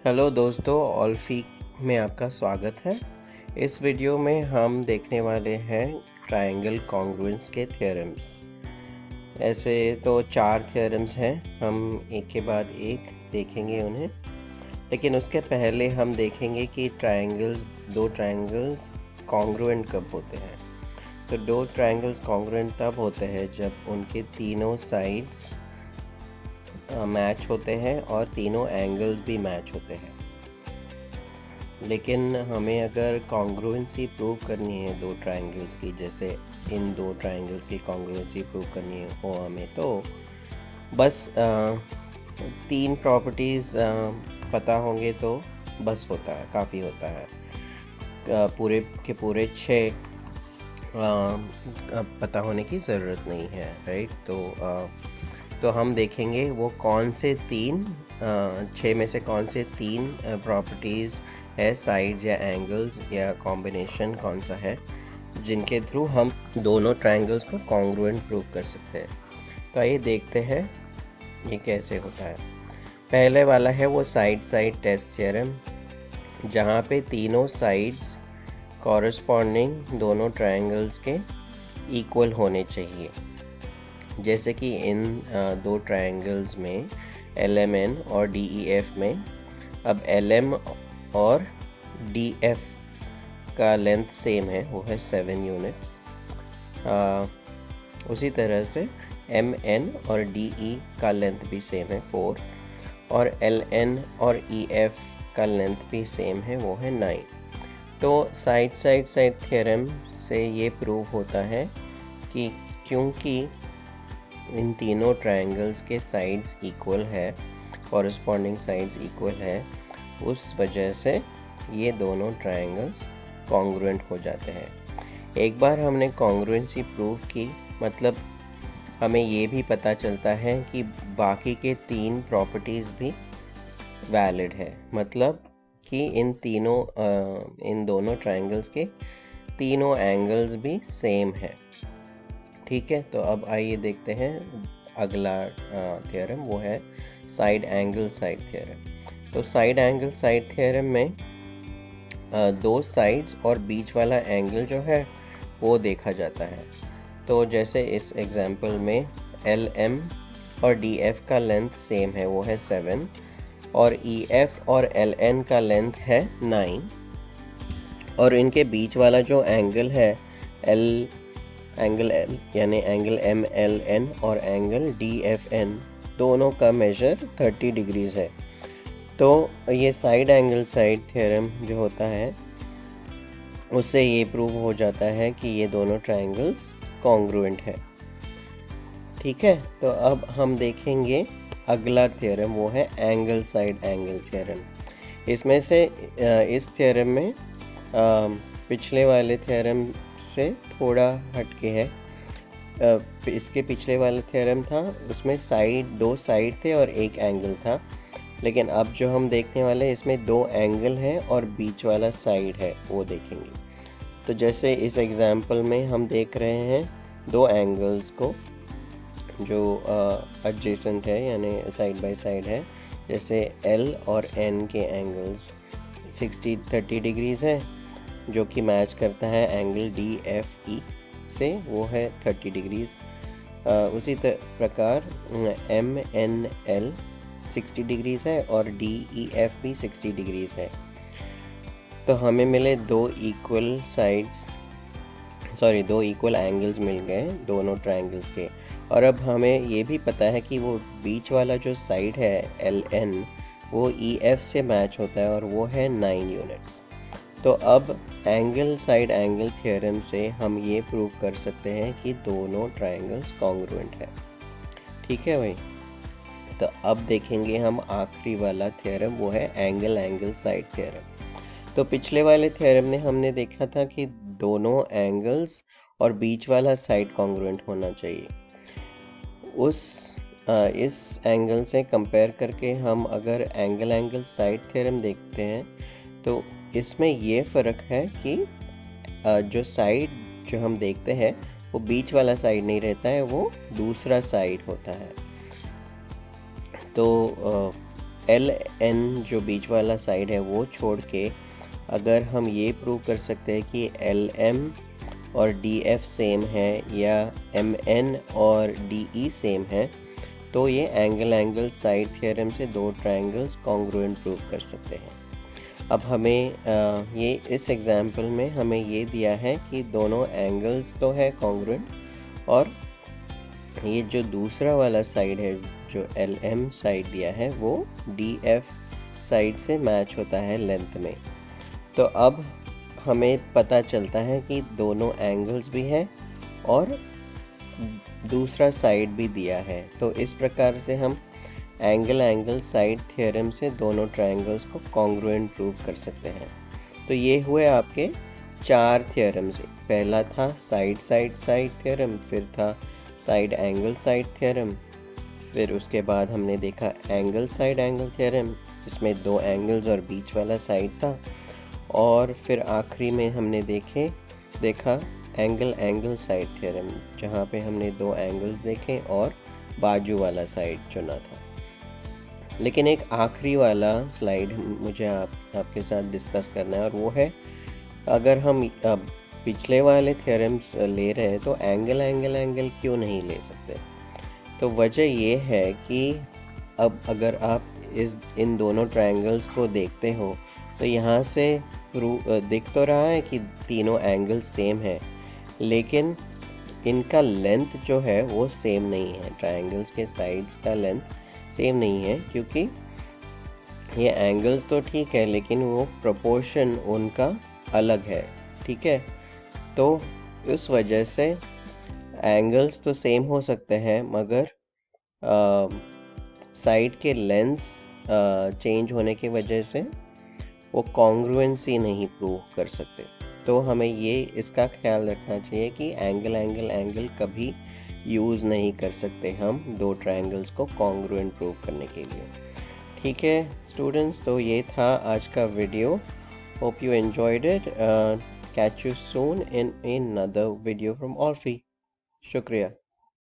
Hello दोस्तों, ऑल्फी में आपका स्वागत है। इस वीडियो में हम देखने वाले हैं ट्रायंगल कॉन्ग्रुएंस के थ्योरम्स। ऐसे तो 4 थ्योरम्स हैं, हम एक के बाद एक देखेंगे उन्हें, लेकिन उसके पहले हम देखेंगे कि दो ट्रायंगल्स कॉन्ग्रुएंट कब होते हैं। तो दो ट्रायंगल्स कॉन्ग्रुएंट तब होते हैं जब उनके तीनों साइड्स मैच होते हैं और तीनों एंगल्स भी मैच होते हैं। लेकिन हमें अगर कॉन्ग्रुएंसी प्रूव करनी है दो ट्रायंगल्स की, जैसे इन दो ट्रायंगल्स की कॉन्ग्रुएंसी प्रूव करनी हो हमें, तो बस 3 प्रॉपर्टीज़ पता होंगे तो बस होता है, काफ़ी होता है। पूरे के पूरे 6 पता होने की ज़रूरत नहीं है, राइट। तो हम देखेंगे वो कौन से 6 में से कौन से 3 प्रॉपर्टीज़ है, साइड्स या एंगल्स या कॉम्बिनेशन कौन सा है जिनके थ्रू हम दोनों ट्रायंगल्स को कॉन्ग्रुएंट प्रूव कर सकते हैं। तो आइए देखते हैं ये कैसे होता है। पहले वाला है वो साइड टेस्ट थ्योरम, जहाँ पे तीनों साइड्स कॉरस्पॉन्डिंग दोनों ट्रायंगल्स के इक्वल होने चाहिए। जैसे कि इन दो ट्रायंगल्स में LMN और DEF में, अब LM और DF का लेंथ सेम है, वो है 7 यूनिट्स। उसी तरह से MN और DE का लेंथ भी सेम है 4, और LN और EF का लेंथ भी सेम है, वो है 9। तो साइड थ्योरम से ये प्रूव होता है कि क्योंकि इन तीनों ट्रायंगल्स के साइड्स इक्वल है, कॉरस्पॉन्डिंग साइड्स इक्वल है, उस वजह से ये दोनों ट्रायंगल्स कॉन्ग्रुएंट हो जाते हैं। एक बार हमने कॉन्ग्रुएंसी प्रूव की, मतलब हमें ये भी पता चलता है कि बाकी के 3 प्रॉपर्टीज़ भी वैलिड है, मतलब कि इन दोनों ट्रायंगल्स के तीनों एंगल्स भी सेम है। ठीक है, तो अब आइए देखते हैं अगला थ्योरम, वो है साइड एंगल साइड थ्योरम। तो साइड एंगल साइड थ्योरम में दो साइड्स और बीच वाला एंगल जो है वो देखा जाता है। तो जैसे इस एग्जांपल में LM और DF का लेंथ सेम है, वो है 7, और EF और LN का लेंथ है 9, और इनके बीच वाला जो एंगल है एंगल L यानी एंगल MLN और एंगल DFN, दोनों का मेजर 30 डिग्रीज है। तो ये साइड एंगल साइड थ्योरम जो होता है उससे ये प्रूव हो जाता है कि ये दोनों ट्रायंगल्स कॉन्ग्रुएंट है। ठीक है, तो अब हम देखेंगे अगला थ्योरम, वो है एंगल साइड एंगल थ्योरम। इसमें से इस थ्योरम में पिछले वाले थ्योरम से थोड़ा हटके है। इसके पिछले वाला थ्योरम था, उसमें दो साइड थे और एक एंगल था, लेकिन अब जो हम देखने वाले हैं इसमें 2 एंगल हैं और बीच वाला साइड है, वो देखेंगे। तो जैसे इस एग्जांपल में हम देख रहे हैं 2 एंगल्स को जो एडजेसेंट है, यानी साइड बाय साइड है। जैसे L और N के एंगल्स 30 डिग्रीज है, जो कि मैच करता है एंगल DFE से, वो है 30 डिग्रीज। उसी प्रकार MNL 60 डिग्रीज है और DEF भी 60 डिग्रीज है। तो हमें मिले दो इक्वल एंगल्स मिल गए दोनों ट्रायंगल्स के। और अब हमें ये भी पता है कि वो बीच वाला जो साइड है LN, वो EF से मैच होता है और वो है 9 यूनिट्स। तो अब एंगल साइड एंगल थ्योरम से हम ये प्रूव कर सकते हैं कि दोनों ट्रायंगल्स कॉन्ग्रुएंट है। ठीक है भाई, तो अब देखेंगे हम आखिरी वाला थ्योरम, वो है एंगल साइड थ्योरम। तो पिछले वाले थ्योरम में हमने देखा था कि दोनों एंगल्स और बीच वाला साइड कॉन्ग्रुएंट होना चाहिए। इस एंगल से कंपेयर करके हम अगर एंगल साइड थ्योरम देखते हैं तो इसमें ये फ़र्क है कि जो साइड जो हम देखते हैं वो बीच वाला साइड नहीं रहता है, वो दूसरा साइड होता है। तो एल एन जो बीच वाला साइड है वो छोड़ के अगर हम ये प्रूव कर सकते हैं कि एल एम और डी एफ सेम है या एम एन और डी ई सेम है, तो ये एंगल साइड थ्योरम से दो ट्रायंगल्स कॉन्ग्रुएंट प्रूव कर सकते हैं। अब हमें ये इस एग्जाम्पल में हमें ये दिया है कि दोनों एंगल्स तो है कॉन्ग्रुएंट, और ये जो दूसरा वाला साइड है जो एल एम साइड दिया है वो डी एफ साइड से मैच होता है लेंथ में। तो अब हमें पता चलता है कि दोनों एंगल्स भी हैं और दूसरा साइड भी दिया है। तो इस प्रकार से हम एंगल साइड थ्योरम से दोनों ट्रायंगल्स को कॉन्ग्रुएंट प्रूव कर सकते हैं। तो ये हुए आपके 4 थ्योरम्स। पहला था साइड साइड थ्योरम, फिर था साइड साइड थ्योरम, फिर उसके बाद हमने देखा एंगल थ्योरम जिसमें 2 एंगल्स और बीच वाला साइड था, और फिर आखिरी में हमने देखा एंगल साइड थ्योरम जहाँ पे हमने 2 एंगल्स देखे और बाजू वाला साइड चुना था। लेकिन एक आखिरी वाला स्लाइड मुझे आपके साथ डिस्कस करना है, और वो है अगर हम पिछले वाले थ्योरम्स ले रहे हैं तो एंगल क्यों नहीं ले सकते। तो वजह ये है कि अब अगर आप इन दोनों ट्रायंगल्स को देखते हो तो यहाँ से दिख तो रहा है कि तीनों एंगल्स सेम है, लेकिन इनका लेंथ जो है वो सेम नहीं है। ट्रायंगल्स के साइड्स का लेंथ सेम नहीं है, क्योंकि ये एंगल्स तो ठीक है लेकिन वो प्रोपोर्शन उनका अलग है। ठीक है, तो उस वजह से एंगल्स तो सेम हो सकते हैं मगर साइड के लेंथ्स चेंज होने की वजह से वो कॉन्ग्रुएंसी नहीं प्रूव कर सकते। तो हमें ये इसका ख्याल रखना चाहिए कि एंगल कभी यूज़ नहीं कर सकते हम दो ट्रायंगल्स को कॉन्ग्रुएंट प्रूव करने के लिए। ठीक है स्टूडेंट्स, तो ये था आज का video. Hope you enjoyed it. Catch you soon in another video from Alfie. शुक्रिया।